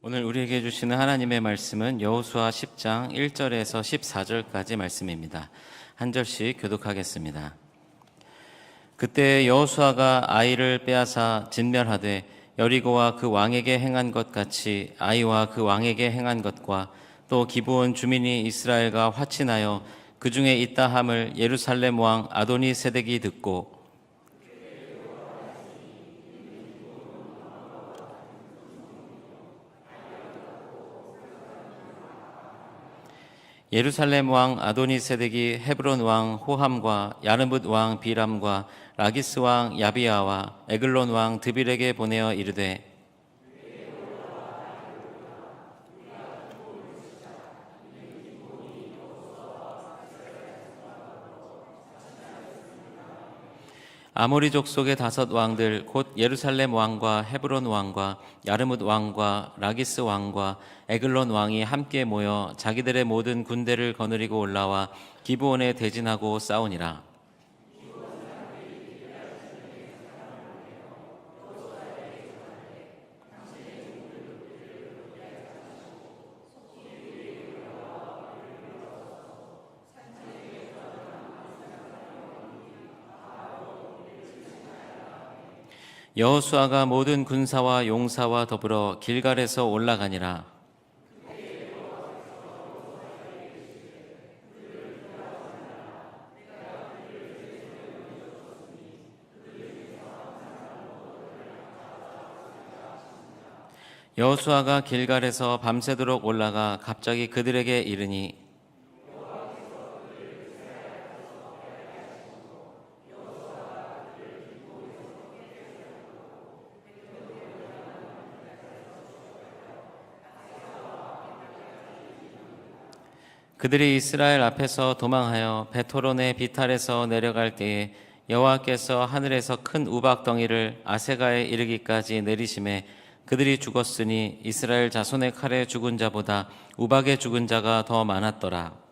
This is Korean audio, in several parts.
오늘 우리에게 주시는 하나님의 말씀은 여호수아 10장 1절에서 14절까지 말씀입니다. 한 절씩 교독하겠습니다. 그때 여호수아가 아이를 빼앗아 진멸하되 여리고와 그 왕에게 행한 것 같이 아이와 그 왕에게 행한 것과 또 기브온 주민이 이스라엘과 화친하여 그 중에 있다 함을 예루살렘 왕 아도니 세덱이 듣고 예루살렘 왕 아도니 세덱이 헤브론 왕 호함과 야르뭇 왕 비람과 라기스 왕 야비아와 에글론 왕 드빌에게 보내어 이르되 아모리 족속의 5 왕들 곧 예루살렘 왕과 헤브론 왕과 야르뭇 왕과 라기스 왕과 에글론 왕이 함께 모여 자기들의 모든 군대를 거느리고 올라와 기브온에 대진하고 싸우니라. 여호수아가 모든 군사와 용사와 더불어 길갈에서 올라가니라. 여호수아가 길갈에서 밤새도록 올라가 갑자기 그들에게 이르니 그들이 이스라엘 앞에서 도망하여 베토론의 비탈에서 내려갈 때에 여호와께서 하늘에서 큰 우박덩이를 아세가에 이르기까지 내리심에 그들이 죽었으니 이스라엘 자손의 칼에 죽은 자보다 우박에 죽은 자가 더 많았더라.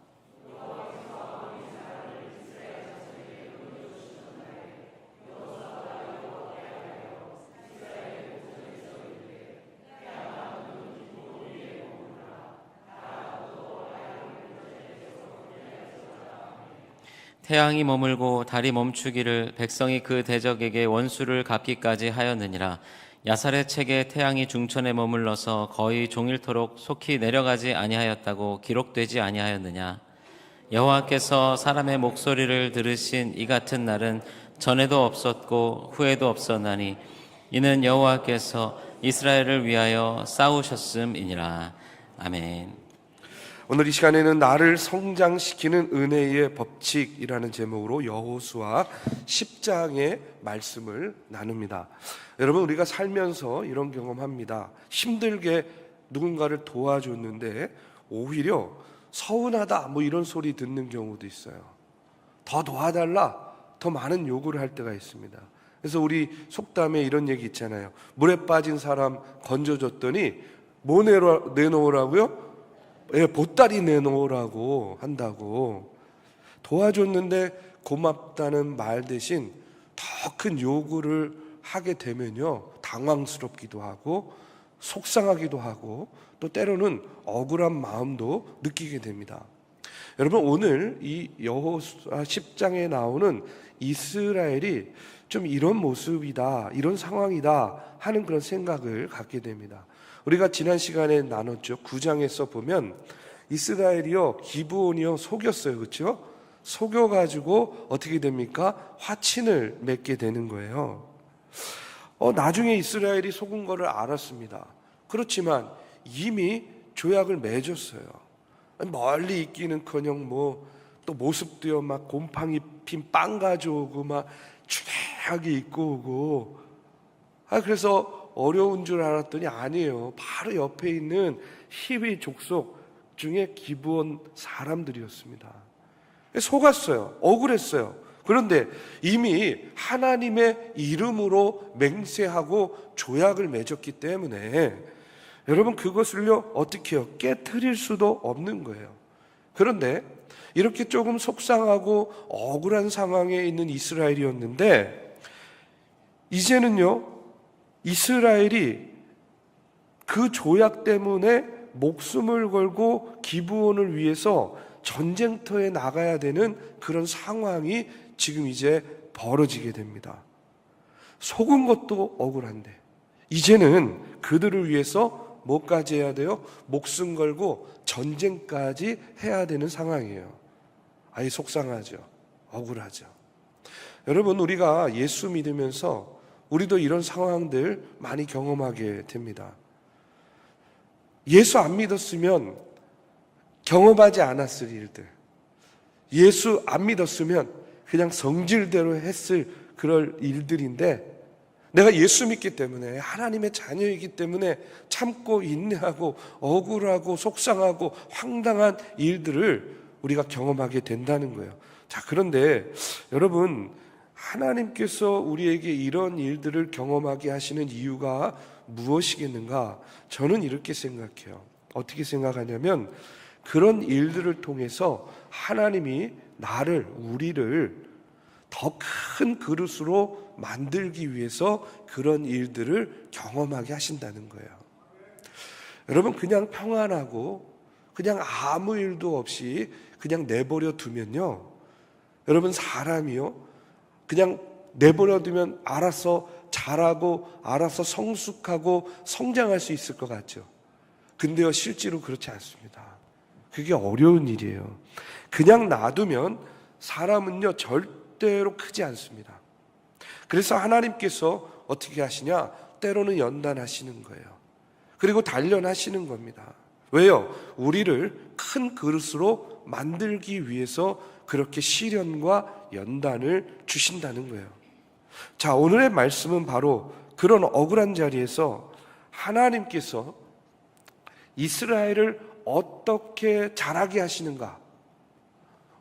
태양이 머물고 달이 멈추기를 백성이 그 대적에게 원수를 갚기까지 하였느니라. 야살의 책에 태양이 중천에 머물러서 거의 종일토록 속히 내려가지 아니하였다고 기록되지 아니하였느냐. 여호와께서 사람의 목소리를 들으신 이 같은 날은 전에도 없었고 후에도 없었나니 이는 여호와께서 이스라엘을 위하여 싸우셨음이니라. 아멘. 오늘 이 시간에는 나를 성장시키는 은혜의 법칙이라는 제목으로 여호수아 10장의 말씀을 나눕니다. 여러분, 우리가 살면서 이런 경험합니다. 힘들게 누군가를 도와줬는데 오히려 서운하다 뭐 이런 소리 듣는 경우도 있어요. 더 도와달라, 더 많은 요구를 할 때가 있습니다. 그래서 우리 속담에 이런 얘기 있잖아요. 물에 빠진 사람 건져줬더니 뭐 내놓으라고요? 보따리 내놓으라고 한다고. 도와줬는데 고맙다는 말 대신 더 큰 요구를 하게 되면요, 당황스럽기도 하고 속상하기도 하고 또 때로는 억울한 마음도 느끼게 됩니다. 여러분, 오늘 이 여호수아 10장에 나오는 이스라엘이 좀 이런 모습이다, 이런 상황이다 하는 그런 생각을 갖게 됩니다. 우리가 지난 시간에 나눴죠. 9장에서 보면 이스라엘이요, 기브온이요 속였어요. 그렇죠? 속여가지고 어떻게 됩니까? 화친을 맺게 되는 거예요. 나중에 이스라엘이 속은 거를 알았습니다. 그렇지만 이미 조약을 맺었어요. 멀리 있기는커녕 뭐 또 모습도요, 막 곰팡이 핀 빵 가져오고 막 추대하게 입고 오고. 그래서 어려운 줄 알았더니 아니에요. 바로 옆에 있는 히위 족속 중에 기브온 사람들이었습니다. 속았어요. 억울했어요. 그런데 이미 하나님의 이름으로 맹세하고 조약을 맺었기 때문에 여러분, 그것을요 어떻게 해요? 깨트릴 수도 없는 거예요. 그런데 이렇게 조금 속상하고 억울한 상황에 있는 이스라엘이었는데 이제는요, 이스라엘이 그 조약 때문에 목숨을 걸고 기브온을 위해서 전쟁터에 나가야 되는 그런 상황이 지금 이제 벌어지게 됩니다. 속은 것도 억울한데 이제는 그들을 위해서 뭐까지 해야 돼요? 목숨 걸고 전쟁까지 해야 되는 상황이에요. 아예 속상하죠. 억울하죠. 여러분, 우리가 예수 믿으면서 우리도 이런 상황들 많이 경험하게 됩니다. 예수 안 믿었으면 경험하지 않았을 일들, 예수 안 믿었으면 그냥 성질대로 했을 그럴 일들인데, 내가 예수 믿기 때문에, 하나님의 자녀이기 때문에 참고 인내하고 억울하고 속상하고 황당한 일들을 우리가 경험하게 된다는 거예요. 자, 그런데 여러분, 하나님께서 우리에게 이런 일들을 경험하게 하시는 이유가 무엇이겠는가? 저는 이렇게 생각해요. 어떻게 생각하냐면, 그런 일들을 통해서 하나님이 나를, 우리를 더 큰 그릇으로 만들기 위해서 그런 일들을 경험하게 하신다는 거예요. 여러분, 그냥 평안하고 그냥 아무 일도 없이 그냥 내버려 두면요, 여러분, 사람이요, 그냥 내버려 두면 알아서 자라고 알아서 성숙하고 성장할 수 있을 것 같죠. 근데요, 실제로 그렇지 않습니다. 그게 어려운 일이에요. 그냥 놔두면 사람은요, 절대로 크지 않습니다. 그래서 하나님께서 어떻게 하시냐? 때로는 연단하시는 거예요. 그리고 단련하시는 겁니다. 왜요? 우리를 큰 그릇으로 만들기 위해서 그렇게 시련과 연단을 주신다는 거예요. 자, 오늘의 말씀은 바로 그런 억울한 자리에서 하나님께서 이스라엘을 어떻게 자라게 하시는가?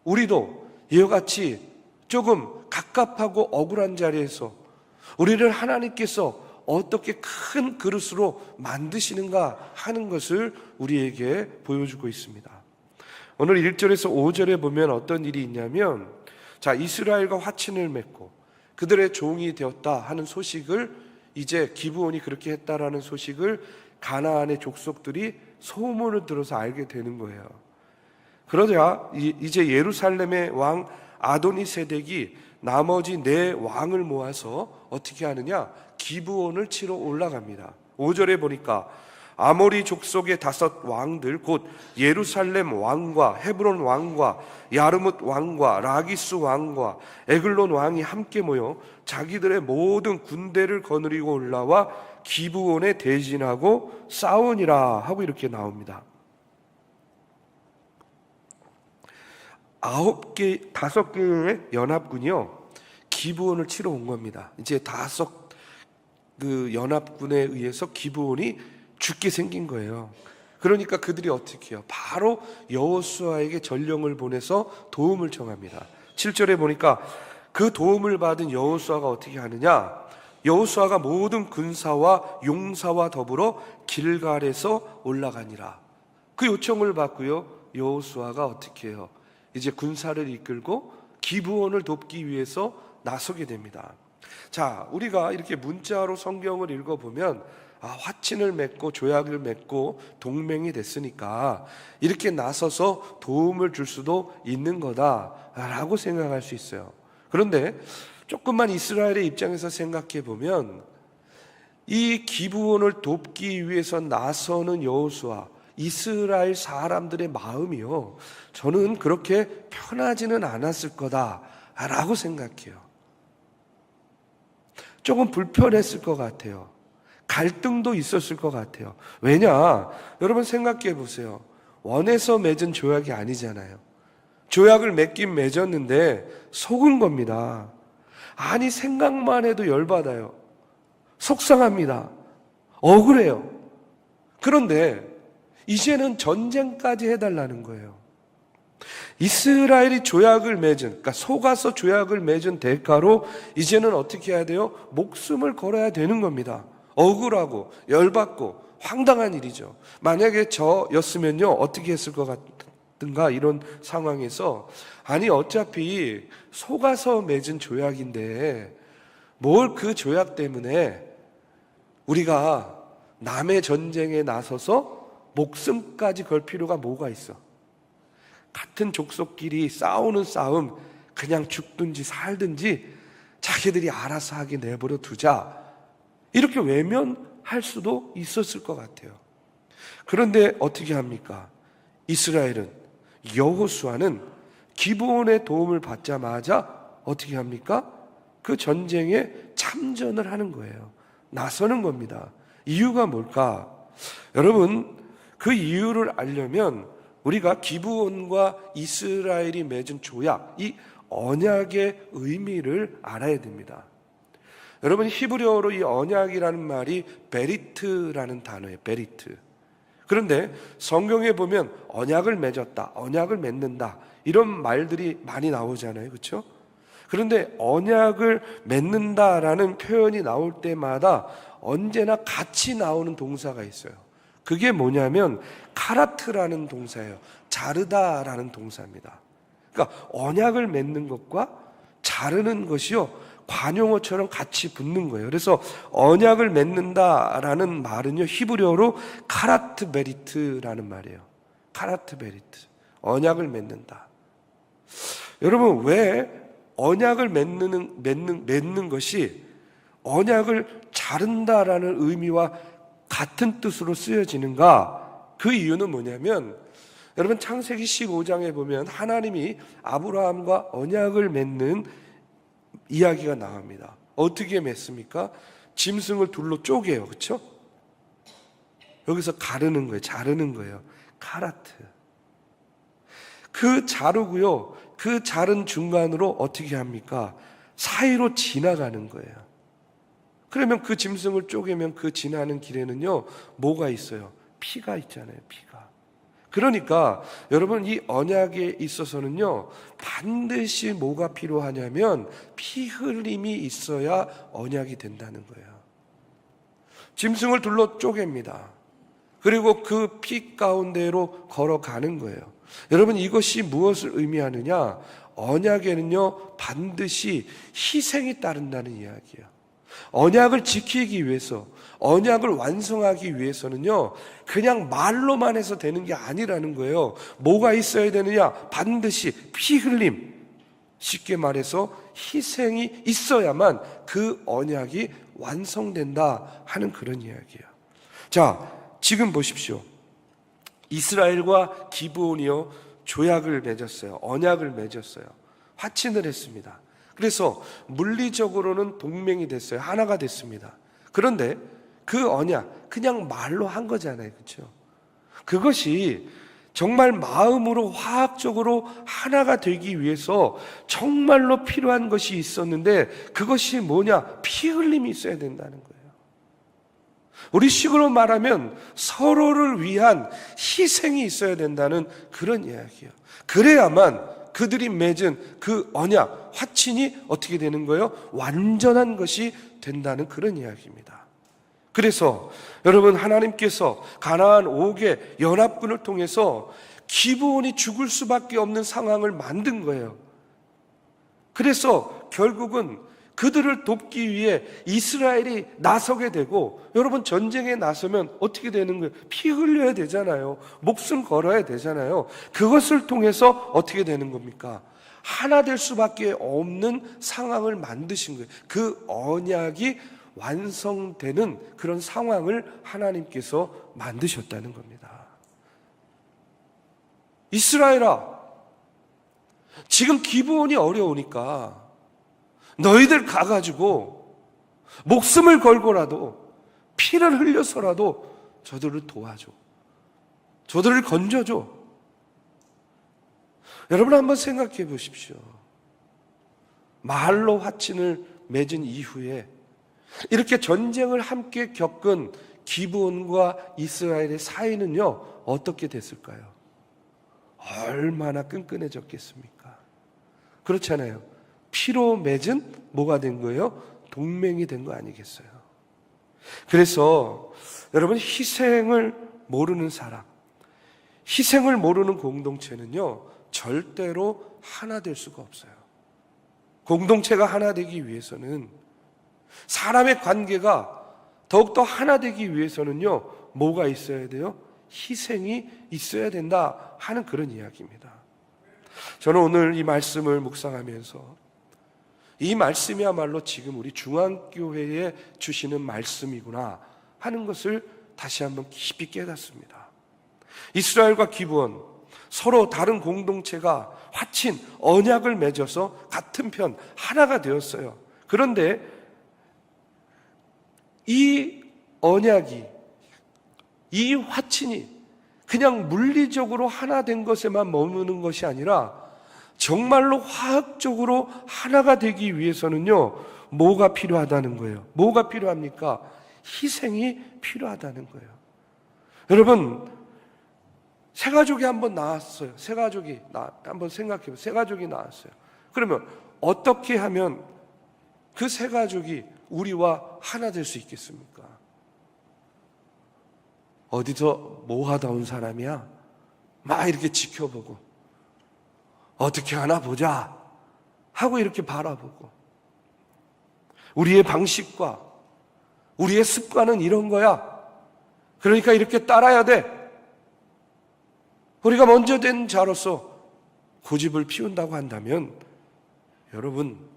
우리도 이와 같이 조금 갑갑하고 억울한 자리에서 우리를 하나님께서 어떻게 큰 그릇으로 만드시는가 하는 것을 우리에게 보여주고 있습니다. 오늘 1절에서 5절에 보면 어떤 일이 있냐면, 자, 이스라엘과 화친을 맺고 그들의 종이 되었다 하는 소식을, 이제 기브온이 그렇게 했다라는 소식을 가나안의 족속들이 소문을 들어서 알게 되는 거예요. 그러자 이제 예루살렘의 왕 아도니세덱이 나머지 4왕을 모아서 어떻게 하느냐? 기브온을 치러 올라갑니다. 5절에 보니까 아모리 족속의 5왕들, 곧 예루살렘 왕과 헤브론 왕과 야르뭇 왕과 라기스 왕과 에글론 왕이 함께 모여 자기들의 모든 군대를 거느리고 올라와 기브온에 대진하고 싸우니라 하고 이렇게 나옵니다. 5개의 연합군이요, 기브온을 치러 온 겁니다. 이제 5 연합군에 의해서 기브온이 죽게 생긴 거예요. 그러니까 그들이 어떻게 해요? 바로 여호수아에게 전령을 보내서 도움을 청합니다. 7절에 보니까 그 도움을 받은 여호수아가 어떻게 하느냐? 여호수아가 모든 군사와 용사와 더불어 길갈에서 올라가니라. 그 요청을 받고요, 여호수아가 어떻게 해요? 이제 군사를 이끌고 기브온을 돕기 위해서 나서게 됩니다. 자, 우리가 이렇게 문자로 성경을 읽어보면, 화친을 맺고 조약을 맺고 동맹이 됐으니까 이렇게 나서서 도움을 줄 수도 있는 거다라고 생각할 수 있어요. 그런데 조금만 이스라엘의 입장에서 생각해 보면, 이 기브온을 돕기 위해서 나서는 여호수아, 이스라엘 사람들의 마음이요, 저는 그렇게 편하지는 않았을 거다라고 생각해요. 조금 불편했을 것 같아요. 갈등도 있었을 것 같아요. 왜냐? 여러분 생각해 보세요. 원해서 맺은 조약이 아니잖아요. 조약을 맺긴 맺었는데 속은 겁니다. 아니, 생각만 해도 열받아요. 속상합니다. 억울해요. 그런데 이제는 전쟁까지 해달라는 거예요. 이스라엘이 조약을 맺은, 그러니까 속아서 조약을 맺은 대가로 이제는 어떻게 해야 돼요? 목숨을 걸어야 되는 겁니다. 억울하고 열받고 황당한 일이죠. 만약에 저였으면요, 어떻게 했을 것 같은가? 이런 상황에서, 아니 어차피 속아서 맺은 조약인데 뭘 그 조약 때문에 우리가 남의 전쟁에 나서서 목숨까지 걸 필요가 뭐가 있어? 같은 족속끼리 싸우는 싸움 그냥 죽든지 살든지 자기들이 알아서 하게 내버려 두자, 이렇게 외면할 수도 있었을 것 같아요. 그런데 어떻게 합니까? 이스라엘은, 여호수아는 기브온의 도움을 받자마자 어떻게 합니까? 그 전쟁에 참전을 하는 거예요. 나서는 겁니다. 이유가 뭘까? 여러분, 그 이유를 알려면 우리가 기브온과 이스라엘이 맺은 조약, 이 언약의 의미를 알아야 됩니다. 여러분, 히브리어로 이 언약이라는 말이 베리트라는 단어예요. 베리트. 그런데 성경에 보면 언약을 맺었다, 언약을 맺는다, 이런 말들이 많이 나오잖아요. 그렇죠? 그런데 언약을 맺는다라는 표현이 나올 때마다 언제나 같이 나오는 동사가 있어요. 그게 뭐냐면 카라트라는 동사예요. 자르다라는 동사입니다. 그러니까 언약을 맺는 것과 자르는 것이요, 관용어처럼 같이 붙는 거예요. 그래서 언약을 맺는다라는 말은요, 히브리어로 카라트 베리트라는 말이에요. 카라트 베리트. 언약을 맺는다. 여러분, 왜 언약을 맺는 것이 언약을 자른다라는 의미와 같은 뜻으로 쓰여지는가? 그 이유는 뭐냐면, 여러분, 창세기 15장에 보면 하나님이 아브라함과 언약을 맺는 이야기가 나옵니다. 어떻게 맺습니까? 짐승을 둘로 쪼개요. 그렇죠? 여기서 가르는 거예요. 자르는 거예요. 카라트. 그 자르고요, 그 자른 중간으로 어떻게 합니까? 사이로 지나가는 거예요. 그러면 그 짐승을 쪼개면 그 지나는 길에는요, 뭐가 있어요? 피가 있잖아요. 피가. 그러니까 여러분, 이 언약에 있어서는요, 반드시 뭐가 필요하냐면 피 흘림이 있어야 언약이 된다는 거예요. 짐승을 둘러 쪼갭니다. 그리고 그 피 가운데로 걸어가는 거예요. 여러분, 이것이 무엇을 의미하느냐? 언약에는요, 반드시 희생이 따른다는 이야기예요. 언약을 지키기 위해서, 언약을 완성하기 위해서는요, 그냥 말로만 해서 되는 게 아니라는 거예요. 뭐가 있어야 되느냐? 반드시 피 흘림, 쉽게 말해서 희생이 있어야만 그 언약이 완성된다 하는 그런 이야기예요. 자, 지금 보십시오. 이스라엘과 기브온이요, 조약을 맺었어요. 언약을 맺었어요. 화친을 했습니다. 그래서 물리적으로는 동맹이 됐어요. 하나가 됐습니다. 그런데 그 언약, 그냥 말로 한 거잖아요. 그렇죠? 그것이 정말 마음으로 화학적으로 하나가 되기 위해서 정말로 필요한 것이 있었는데, 그것이 뭐냐? 피 흘림이 있어야 된다는 거예요. 우리식으로 말하면 서로를 위한 희생이 있어야 된다는 그런 이야기예요. 그래야만 그들이 맺은 그 언약, 화친이 어떻게 되는 거예요? 완전한 것이 된다는 그런 이야기입니다. 그래서 여러분, 하나님께서 가나안 5개 연합군을 통해서 기브온이 죽을 수밖에 없는 상황을 만든 거예요. 그래서 결국은 그들을 돕기 위해 이스라엘이 나서게 되고, 여러분, 전쟁에 나서면 어떻게 되는 거예요? 피 흘려야 되잖아요. 목숨 걸어야 되잖아요. 그것을 통해서 어떻게 되는 겁니까? 하나 될 수밖에 없는 상황을 만드신 거예요. 그 언약이 완성되는 그런 상황을 하나님께서 만드셨다는 겁니다. 이스라엘아, 지금 기브온이 어려우니까 너희들 가가지고 목숨을 걸고라도 피를 흘려서라도 저들을 도와줘. 저들을 건져줘. 여러분, 한번 생각해 보십시오. 말로 화친을 맺은 이후에 이렇게 전쟁을 함께 겪은 기브온과 이스라엘의 사이는요, 어떻게 됐을까요? 얼마나 끈끈해졌겠습니까? 그렇잖아요. 피로 맺은 뭐가 된 거예요? 동맹이 된 거 아니겠어요? 그래서 여러분, 희생을 모르는 사람, 희생을 모르는 공동체는요, 절대로 하나 될 수가 없어요. 공동체가 하나 되기 위해서는 사람의 관계가 더욱더 하나 되기 위해서는요, 뭐가 있어야 돼요? 희생이 있어야 된다 하는 그런 이야기입니다. 저는 오늘 이 말씀을 묵상하면서 이 말씀이야말로 지금 우리 중앙교회에 주시는 말씀이구나 하는 것을 다시 한번 깊이 깨닫습니다. 이스라엘과 기브온, 서로 다른 공동체가 화친 언약을 맺어서 같은 편 하나가 되었어요. 그런데 이 언약이, 이 화친이 그냥 물리적으로 하나 된 것에만 머무는 것이 아니라 정말로 화학적으로 하나가 되기 위해서는요, 뭐가 필요하다는 거예요? 뭐가 필요합니까? 희생이 필요하다는 거예요. 여러분, 세 가족이 한번 나왔어요. 세 가족이 한번 생각해보세요. 세 가족이 나왔어요. 그러면 어떻게 하면 그 세 가족이 우리와 하나 될 수 있겠습니까? 어디서 뭐 하다 온 사람이야? 막 이렇게 지켜보고 어떻게 하나 보자 하고 이렇게 바라보고 우리의 방식과 우리의 습관은 이런 거야. 그러니까 이렇게 따라야 돼. 우리가 먼저 된 자로서 고집을 피운다고 한다면 여러분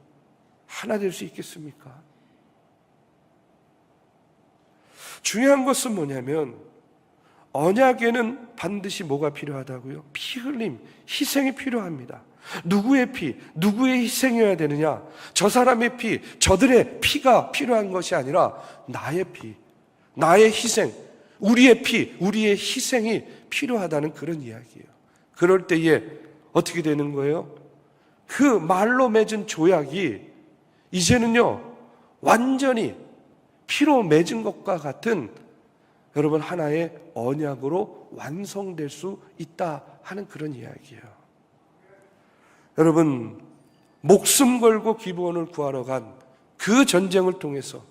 하나 될 수 있겠습니까? 중요한 것은 뭐냐면 언약에는 반드시 뭐가 필요하다고요? 피 흘림, 희생이 필요합니다. 누구의 피, 누구의 희생이어야 되느냐? 저 사람의 피, 저들의 피가 필요한 것이 아니라 나의 피, 나의 희생, 우리의 피, 우리의 희생이 필요하다는 그런 이야기예요. 그럴 때에 어떻게 되는 거예요? 그 말로 맺은 조약이 이제는요 완전히 피로 맺은 것과 같은 여러분 하나의 언약으로 완성될 수 있다 하는 그런 이야기예요. 여러분, 목숨 걸고 기브온을 구하러 간 그 전쟁을 통해서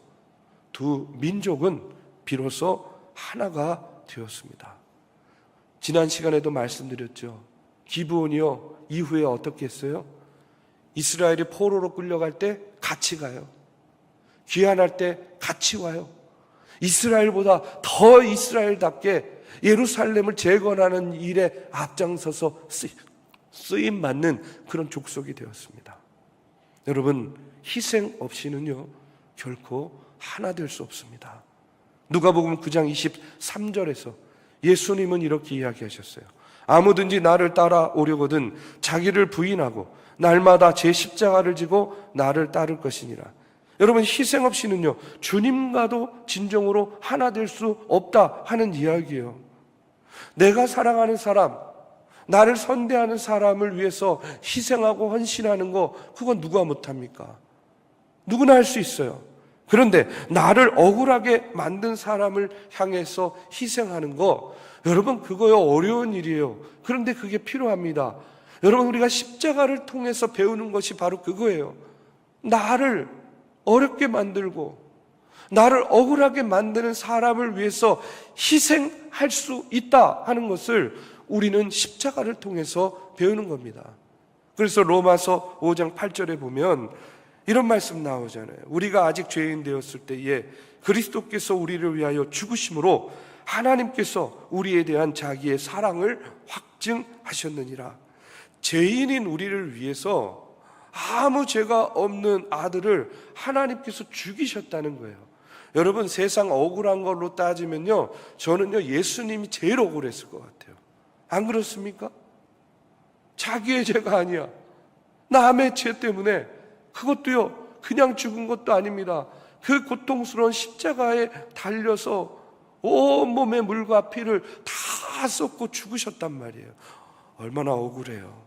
두 민족은 비로소 하나가 되었습니다. 지난 시간에도 말씀드렸죠. 기브온이요 이후에 어떻게 했어요? 이스라엘이 포로로 끌려갈 때 같이 가요. 귀환할 때 같이 와요. 이스라엘보다 더 이스라엘답게 예루살렘을 재건하는 일에 앞장서서 쓰임 받는 그런 족속이 되었습니다. 여러분, 희생 없이는요 결코 하나 될 수 없습니다. 누가복음 9장 23절에서 예수님은 이렇게 이야기하셨어요. 아무든지 나를 따라오려거든 자기를 부인하고 날마다 제 십자가를 지고 나를 따를 것이니라. 여러분, 희생 없이는요 주님과도 진정으로 하나 될 수 없다 하는 이야기예요. 내가 사랑하는 사람, 나를 선대하는 사람을 위해서 희생하고 헌신하는 거, 그건 누가 못합니까? 누구나 할 수 있어요. 그런데 나를 억울하게 만든 사람을 향해서 희생하는 거, 여러분 그거요 어려운 일이에요. 그런데 그게 필요합니다. 여러분, 우리가 십자가를 통해서 배우는 것이 바로 그거예요. 나를 어렵게 만들고 나를 억울하게 만드는 사람을 위해서 희생할 수 있다 하는 것을 우리는 십자가를 통해서 배우는 겁니다. 그래서 로마서 5장 8절에 보면 이런 말씀 나오잖아요. 우리가 아직 죄인 되었을 때에 그리스도께서 우리를 위하여 죽으심으로 하나님께서 우리에 대한 자기의 사랑을 확증하셨느니라. 죄인인 우리를 위해서 아무 죄가 없는 아들을 하나님께서 죽이셨다는 거예요. 여러분, 세상 억울한 걸로 따지면요 저는요 예수님이 제일 억울했을 것 같아요. 안 그렇습니까? 자기의 죄가 아니야. 남의 죄 때문에, 그것도요 그냥 죽은 것도 아닙니다. 그 고통스러운 십자가에 달려서 온몸에 물과 피를 다 쏟고 죽으셨단 말이에요. 얼마나 억울해요.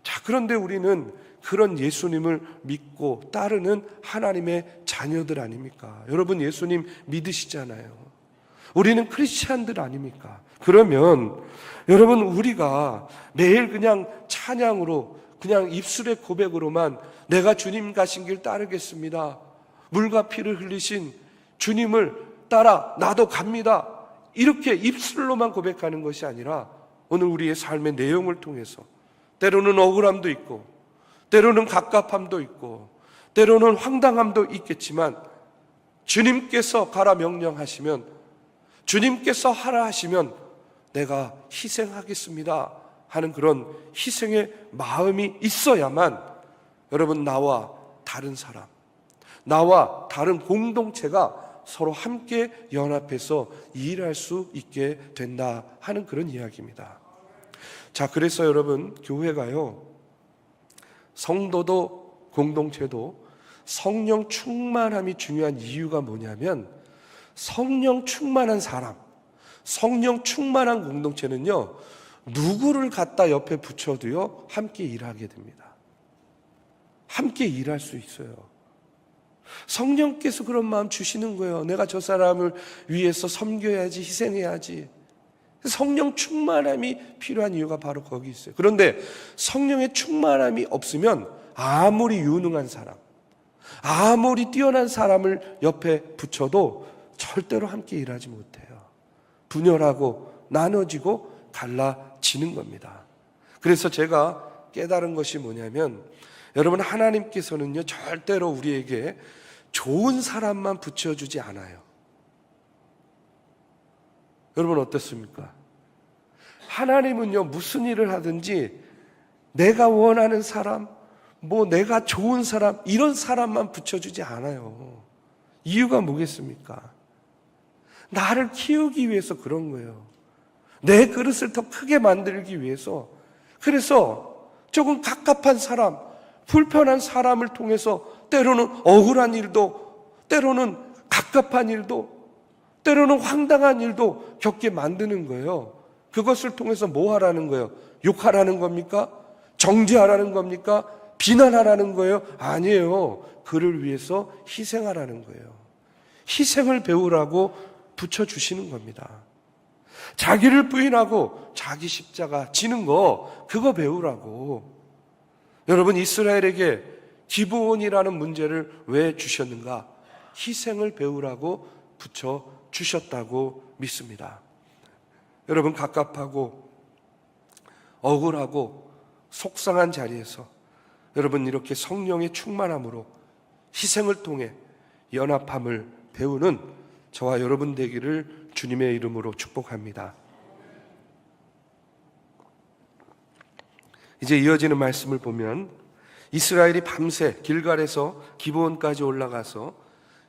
자, 그런데 우리는 그런 예수님을 믿고 따르는 하나님의 자녀들 아닙니까? 여러분, 예수님 믿으시잖아요. 우리는 크리스찬들 아닙니까? 그러면 여러분, 우리가 매일 그냥 찬양으로, 그냥 입술의 고백으로만 내가 주님 가신 길 따르겠습니다, 물과 피를 흘리신 주님을 따라 나도 갑니다, 이렇게 입술로만 고백하는 것이 아니라 오늘 우리의 삶의 내용을 통해서 때로는 억울함도 있고 때로는 갑갑함도 있고 때로는 황당함도 있겠지만 주님께서 가라 명령하시면, 주님께서 하라 하시면 내가 희생하겠습니다 하는 그런 희생의 마음이 있어야만 여러분, 나와 다른 사람, 나와 다른 공동체가 서로 함께 연합해서 일할 수 있게 된다 하는 그런 이야기입니다. 자, 그래서 여러분, 교회가요, 성도도 공동체도 성령 충만함이 중요한 이유가 뭐냐면, 성령 충만한 사람, 성령 충만한 공동체는요, 누구를 갖다 옆에 붙여도요 함께 일하게 됩니다. 함께 일할 수 있어요. 성령께서 그런 마음 주시는 거예요. 내가 저 사람을 위해서 섬겨야지, 희생해야지. 성령 충만함이 필요한 이유가 바로 거기 있어요. 그런데 성령의 충만함이 없으면 아무리 유능한 사람, 아무리 뛰어난 사람을 옆에 붙여도 절대로 함께 일하지 못해요. 분열하고 나눠지고 갈라지는 겁니다. 그래서 제가 깨달은 것이 뭐냐면, 여러분, 하나님께서는요 절대로 우리에게 좋은 사람만 붙여주지 않아요. 여러분 어떻습니까? 하나님은요 무슨 일을 하든지 내가 원하는 사람, 내가 좋은 사람, 이런 사람만 붙여주지 않아요. 이유가 뭐겠습니까? 나를 키우기 위해서 그런 거예요. 내 그릇을 더 크게 만들기 위해서. 그래서 조금 갑갑한 사람, 불편한 사람을 통해서 때로는 억울한 일도, 때로는 갑갑한 일도, 때로는 황당한 일도 겪게 만드는 거예요. 그것을 통해서 뭐 하라는 거예요? 욕하라는 겁니까? 정죄하라는 겁니까? 비난하라는 거예요? 아니에요. 그를 위해서 희생하라는 거예요. 희생을 배우라고 붙여주시는 겁니다. 자기를 부인하고 자기 십자가 지는 거, 그거 배우라고. 여러분, 이스라엘에게 기브온이라는 문제를 왜 주셨는가? 희생을 배우라고 붙여주셨다고 믿습니다. 여러분, 갑갑하고 억울하고 속상한 자리에서 여러분, 이렇게 성령의 충만함으로 희생을 통해 연합함을 배우는 저와 여러분 되기를 주님의 이름으로 축복합니다. 이제 이어지는 말씀을 보면, 이스라엘이 밤새 길갈에서 기브온까지 올라가서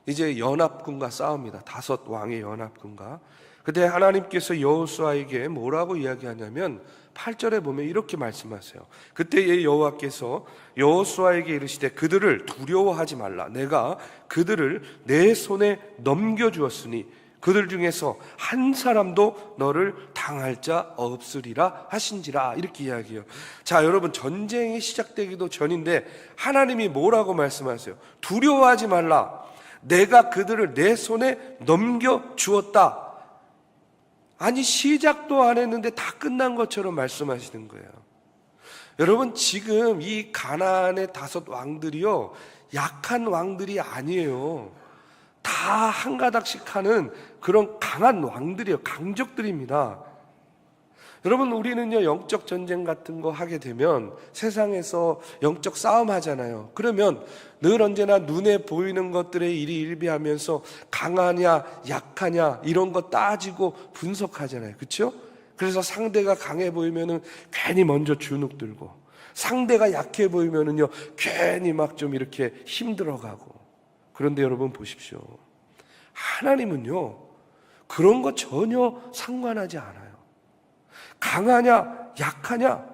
이제 연합군과 싸웁니다. 5 왕의 연합군과. 그때 하나님께서 여호수아에게 뭐라고 이야기하냐면 8절에 보면 이렇게 말씀하세요. 그때 여호와께서 여호수아에게 이르시되 그들을 두려워하지 말라. 내가 그들을 내 손에 넘겨주었으니 그들 중에서 한 사람도 너를 당할 자 없으리라 하신지라. 이렇게 이야기해요. 자, 여러분, 전쟁이 시작되기도 전인데 하나님이 뭐라고 말씀하세요? 두려워하지 말라. 내가 그들을 내 손에 넘겨주었다. 아니, 시작도 안 했는데 다 끝난 것처럼 말씀하시는 거예요. 여러분, 지금 이 가나안의 5 왕들이요, 약한 왕들이 아니에요. 다 한 가닥씩 하는 그런 강한 왕들이에요. 강적들입니다. 여러분, 우리는요 영적 전쟁 같은 거 하게 되면 세상에서 영적 싸움 하잖아요. 그러면 늘 언제나 눈에 보이는 것들의 일희일비하면서 강하냐 약하냐 이런 거 따지고 분석하잖아요. 그렇죠? 그래서 상대가 강해 보이면은 괜히 먼저 주눅 들고, 상대가 약해 보이면은요 괜히 막 좀 이렇게 힘들어가고. 그런데 여러분 보십시오. 하나님은요 그런 거 전혀 상관하지 않아요. 강하냐 약하냐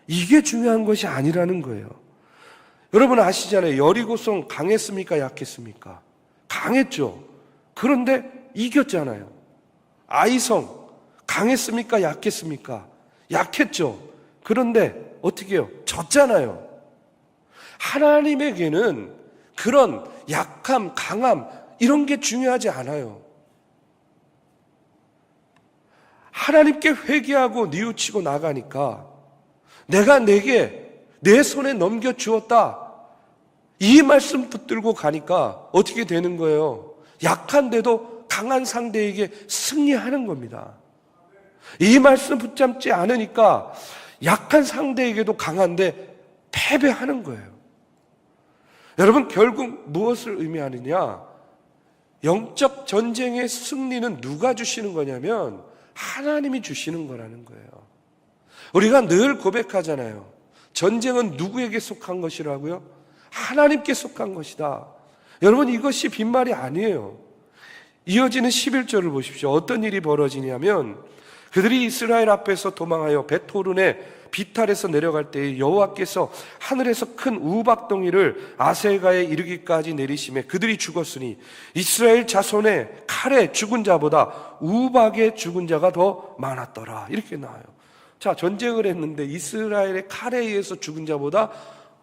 이게 중요한 것이 아니라는 거예요. 여러분 아시잖아요. 여리고성 강했습니까 약했습니까? 강했죠. 그런데 이겼잖아요. 아이성 강했습니까 약했습니까? 약했죠. 그런데 어떻게 해요? 졌잖아요. 하나님에게는 그런 약함, 강함 이런 게 중요하지 않아요. 하나님께 회개하고 뉘우치고 나가니까 내가 내게 내 손에 넘겨주었다 이 말씀 붙들고 가니까 어떻게 되는 거예요? 약한데도 강한 상대에게 승리하는 겁니다. 이 말씀 붙잡지 않으니까 약한 상대에게도 강한데 패배하는 거예요. 여러분 결국 무엇을 의미하느냐? 영적 전쟁의 승리는 누가 주시는 거냐면 하나님이 주시는 거라는 거예요. 우리가 늘 고백하잖아요. 전쟁은 누구에게 속한 것이라고요? 하나님께 속한 것이다. 여러분, 이것이 빈말이 아니에요. 이어지는 11절을 보십시오. 어떤 일이 벌어지냐면 그들이 이스라엘 앞에서 도망하여 벳호른의 비탈에서 내려갈 때에 여호와께서 하늘에서 큰 우박덩이를 아세가에 이르기까지 내리심에 그들이 죽었으니 이스라엘 자손의 칼에 죽은 자보다 우박에 죽은 자가 더 많았더라. 이렇게 나와요. 자, 전쟁을 했는데 이스라엘의 칼에 의해서 죽은 자보다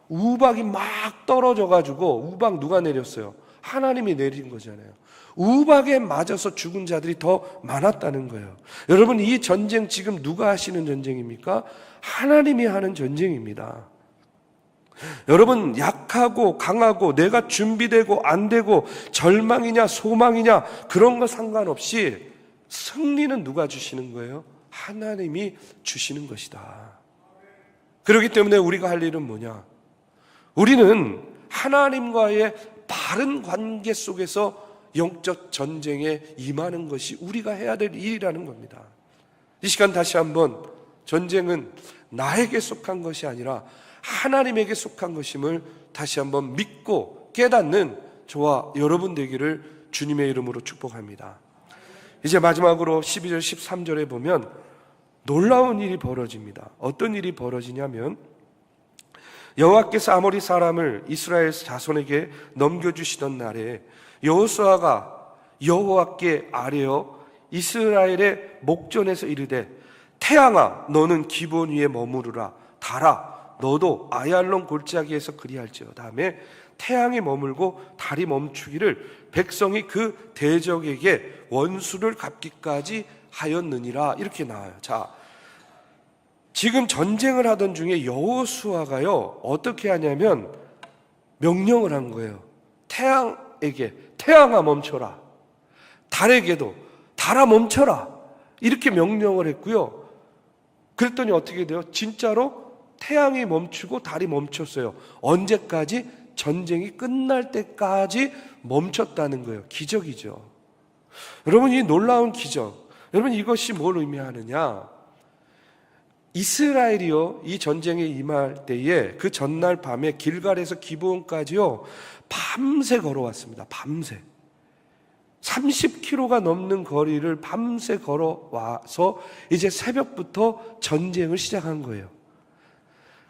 우박이 막 떨어져 가지고, 우박 누가 내렸어요? 하나님이 내린 거잖아요. 우박에 맞아서 죽은 자들이 더 많았다는 거예요. 여러분, 이 전쟁 지금 누가 하시는 전쟁입니까? 하나님이 하는 전쟁입니다. 여러분, 약하고 강하고 내가 준비되고 안 되고 절망이냐 소망이냐 그런 거 상관없이 승리는 누가 주시는 거예요? 하나님이 주시는 것이다. 그렇기 때문에 우리가 할 일은 뭐냐? 우리는 하나님과의 바른 관계 속에서 영적 전쟁에 임하는 것이 우리가 해야 될 일이라는 겁니다. 이 시간 다시 한번 전쟁은 나에게 속한 것이 아니라 하나님에게 속한 것임을 다시 한번 믿고 깨닫는 저와 여러분 되기를 주님의 이름으로 축복합니다. 이제 마지막으로 12절 13절에 보면 놀라운 일이 벌어집니다. 어떤 일이 벌어지냐면 여호와께서 아모리 사람을 이스라엘 자손에게 넘겨주시던 날에 여호수아가 여호와께 아뢰어 이스라엘의 목전에서 이르되 태양아 너는 기브온 위에 머무르라. 달아 너도 아얄론 골짜기에서 그리할지어다. 다음에 태양이 머물고 달이 멈추기를 백성이 그 대적에게 원수를 갚기까지 하였느니라. 이렇게 나와요. 자, 지금 전쟁을 하던 중에 여호수아가요 어떻게 하냐면 명령을 한 거예요. 태양에게 태양아 멈춰라. 달에게도 달아 멈춰라. 이렇게 명령을 했고요. 그랬더니 어떻게 돼요? 진짜로 태양이 멈추고 달이 멈췄어요. 언제까지? 전쟁이 끝날 때까지 멈췄다는 거예요. 기적이죠. 여러분, 이 놀라운 기적, 여러분 이것이 뭘 의미하느냐? 이스라엘이요 이 전쟁에 임할 때에 그 전날 밤에 길갈에서 기브온까지요 밤새 걸어왔습니다. 밤새 30km가 넘는 거리를 밤새 걸어와서 이제 새벽부터 전쟁을 시작한 거예요.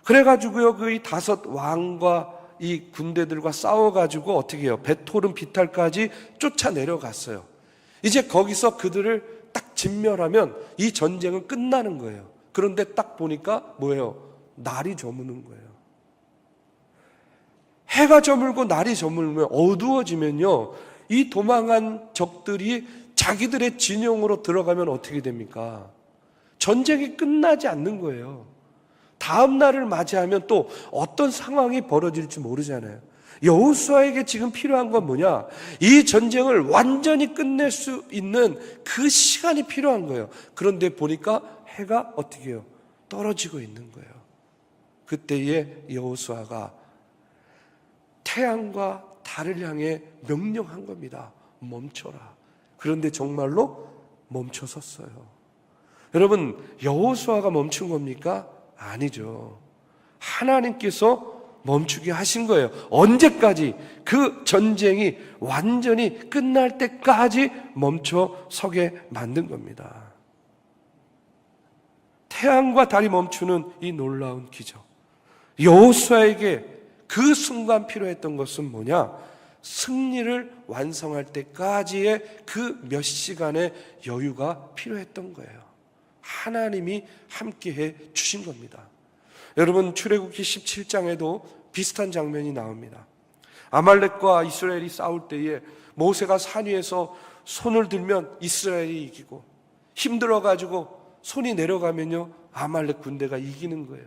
그래가지고요 그 다섯 왕과 이 군대들과 싸워가지고 어떻게 해요? 벳호른 비탈까지 쫓아 내려갔어요. 이제 거기서 그들을 딱 진멸하면 이 전쟁은 끝나는 거예요. 그런데 딱 보니까 뭐예요? 날이 저무는 거예요. 해가 저물고 날이 저물면 어두워지면요 이 도망한 적들이 자기들의 진영으로 들어가면 어떻게 됩니까? 전쟁이 끝나지 않는 거예요. 다음 날을 맞이하면 또 어떤 상황이 벌어질지 모르잖아요. 여호수아에게 지금 필요한 건 뭐냐? 이 전쟁을 완전히 끝낼 수 있는 그 시간이 필요한 거예요. 그런데 보니까 해가 어떻게 해요? 떨어지고 있는 거예요. 그때에 여호수아가 태양과 달을 향해 명령한 겁니다. 멈춰라. 그런데 정말로 멈춰섰어요. 여러분, 여호수아가 멈춘 겁니까? 아니죠. 하나님께서 멈추게 하신 거예요. 언제까지? 그 전쟁이 완전히 끝날 때까지 멈춰 서게 만든 겁니다. 태양과 달이 멈추는 이 놀라운 기적. 여호수아에게 그 순간 필요했던 것은 뭐냐? 승리를 완성할 때까지의 그 몇 시간의 여유가 필요했던 거예요. 하나님이 함께해 주신 겁니다. 여러분, 출애굽기 17장에도 비슷한 장면이 나옵니다. 아말렉과 이스라엘이 싸울 때에 모세가 산 위에서 손을 들면 이스라엘이 이기고 힘들어가지고 손이 내려가면요 아말렉 군대가 이기는 거예요.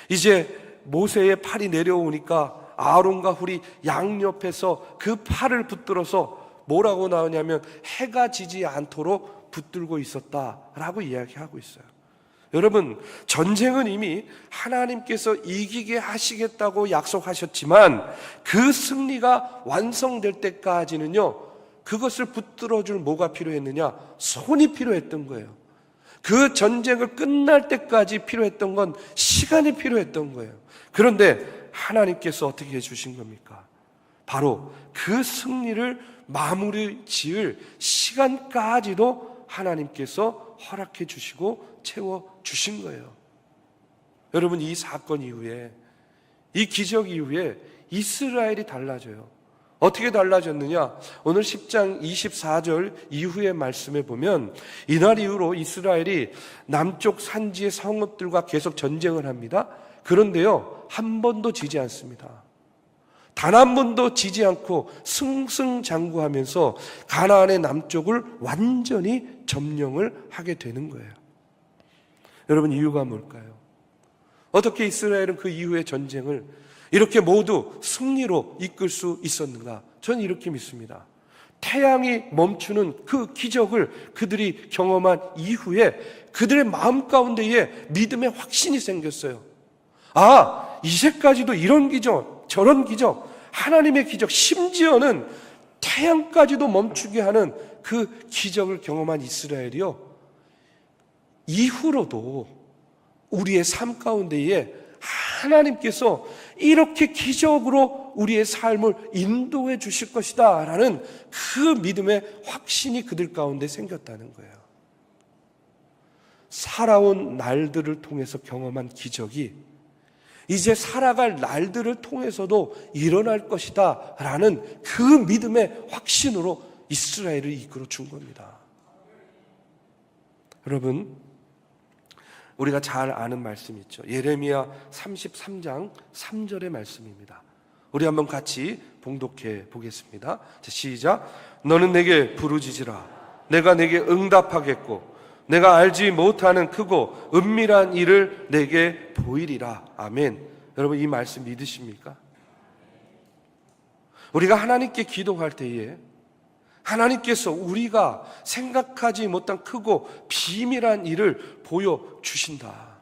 이제 모세의 팔이 내려오니까 아론과 훌이 양옆에서 그 팔을 붙들어서 뭐라고 나오냐면 해가 지지 않도록 붙들고 있었다라고 이야기하고 있어요. 여러분, 전쟁은 이미 하나님께서 이기게 하시겠다고 약속하셨지만 그 승리가 완성될 때까지는요 그것을 붙들어줄 뭐가 필요했느냐? 손이 필요했던 거예요. 그 전쟁을 끝날 때까지 필요했던 건 시간이 필요했던 거예요. 그런데 하나님께서 어떻게 해주신 겁니까? 바로 그 승리를 마무리 지을 시간까지도 하나님께서 허락해 주시고 채워 주신 거예요. 여러분, 이 사건 이후에, 이 기적 이후에 이스라엘이 달라져요. 어떻게 달라졌느냐? 오늘 10장 24절 이후의 말씀에 보면 이날 이후로 이스라엘이 남쪽 산지의 성읍들과 계속 전쟁을 합니다. 그런데요, 한 번도 지지 않습니다. 단 한 번도 지지 않고 승승장구하면서 가나안의 남쪽을 완전히 점령을 하게 되는 거예요. 여러분, 이유가 뭘까요? 어떻게 이스라엘은 그 이후의 전쟁을 이렇게 모두 승리로 이끌 수 있었는가? 저는 이렇게 믿습니다. 태양이 멈추는 그 기적을 그들이 경험한 이후에 그들의 마음 가운데에 믿음의 확신이 생겼어요. 아, 이제까지도 이런 기적, 저런 기적, 하나님의 기적, 심지어는 태양까지도 멈추게 하는 그 기적을 경험한 이스라엘이요, 이후로도 우리의 삶 가운데에 하나님께서 이렇게 기적으로 우리의 삶을 인도해 주실 것이다 라는 그 믿음의 확신이 그들 가운데 생겼다는 거예요. 살아온 날들을 통해서 경험한 기적이 이제 살아갈 날들을 통해서도 일어날 것이다 라는 그 믿음의 확신으로 이스라엘을 이끌어 준 겁니다. 여러분, 우리가 잘 아는 말씀 있죠. 예레미야 33장 3절의 말씀입니다. 우리 한번 같이 봉독해 보겠습니다. 자, 시작. 너는 내게 부르짖으라. 내가 내게 응답하겠고 내가 알지 못하는 크고 은밀한 일을 내게 보이리라. 아멘. 여러분, 이 말씀 믿으십니까? 우리가 하나님께 기도할 때에 하나님께서 우리가 생각하지 못한 크고 비밀한 일을 보여주신다.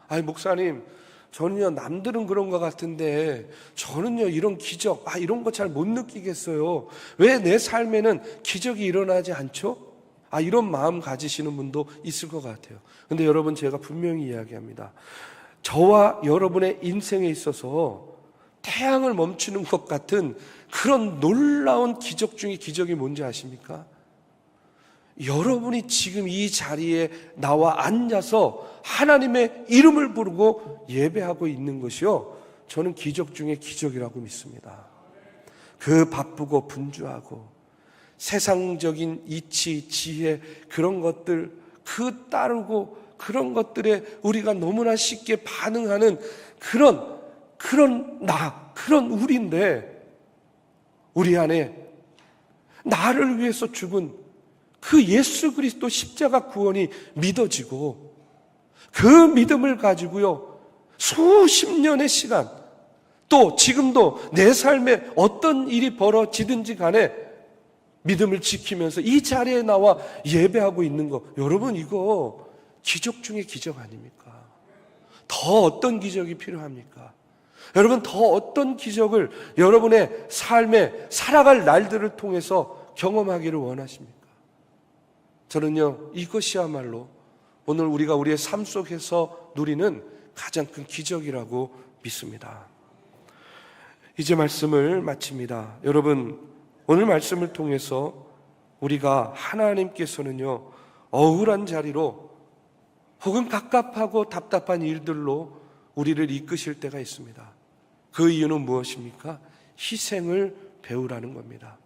아니, 목사님, 저는요, 남들은 그런 것 같은데 저는요, 이런 기적, 이런 거 잘 못 느끼겠어요. 왜 내 삶에는 기적이 일어나지 않죠? 이런 마음 가지시는 분도 있을 것 같아요. 근데 여러분, 제가 분명히 이야기합니다. 저와 여러분의 인생에 있어서 태양을 멈추는 것 같은 그런 놀라운 기적 중에 기적이 뭔지 아십니까? 여러분이 지금 이 자리에 나와 앉아서 하나님의 이름을 부르고 예배하고 있는 것이요, 저는 기적 중에 기적이라고 믿습니다. 그 바쁘고 분주하고 세상적인 이치, 지혜, 그런 것들, 그 따르고 그런 것들에 우리가 너무나 쉽게 반응하는 그런 우리인데, 우리 안에 나를 위해서 죽은 그 예수 그리스도 십자가 구원이 믿어지고 그 믿음을 가지고요, 수십 년의 시간, 또 지금도 내 삶에 어떤 일이 벌어지든지 간에 믿음을 지키면서 이 자리에 나와 예배하고 있는 거, 여러분, 이거 기적 중에 기적 아닙니까? 더 어떤 기적이 필요합니까? 여러분, 더 어떤 기적을 여러분의 삶에 살아갈 날들을 통해서 경험하기를 원하십니까? 저는요, 이것이야말로 오늘 우리가 우리의 삶 속에서 누리는 가장 큰 기적이라고 믿습니다. 이제 말씀을 마칩니다. 여러분, 오늘 말씀을 통해서 우리가 하나님께서는요, 억울한 자리로 혹은 갑갑하고 답답한 일들로 우리를 이끄실 때가 있습니다. 그 이유는 무엇입니까? 희생을 배우라는 겁니다.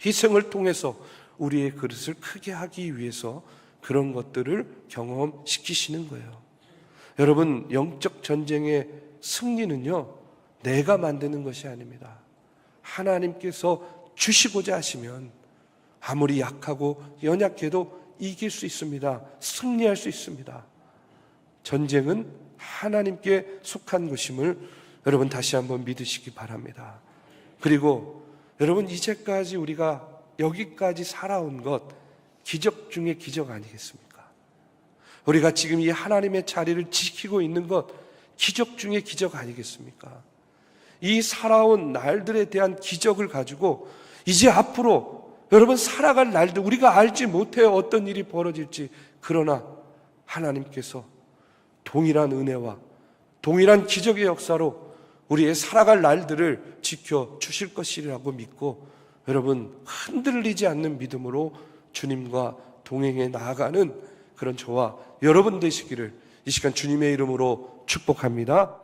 희생을 통해서 우리의 그릇을 크게 하기 위해서 그런 것들을 경험시키시는 거예요. 여러분, 영적 전쟁의 승리는요, 내가 만드는 것이 아닙니다. 하나님께서 주시고자 하시면 아무리 약하고 연약해도 이길 수 있습니다. 승리할 수 있습니다. 전쟁은 하나님께 속한 것임을 여러분 다시 한번 믿으시기 바랍니다. 그리고 여러분, 이제까지 우리가 여기까지 살아온 것, 기적 중에 기적 아니겠습니까? 우리가 지금 이 하나님의 자리를 지키고 있는 것, 기적 중에 기적 아니겠습니까? 이 살아온 날들에 대한 기적을 가지고 이제 앞으로 여러분 살아갈 날도 우리가 알지 못해요. 어떤 일이 벌어질지. 그러나 하나님께서 동일한 은혜와 동일한 기적의 역사로 우리의 살아갈 날들을 지켜주실 것이라고 믿고 여러분 흔들리지 않는 믿음으로 주님과 동행해 나아가는 그런 저와 여러분 되시기를 이 시간 주님의 이름으로 축복합니다.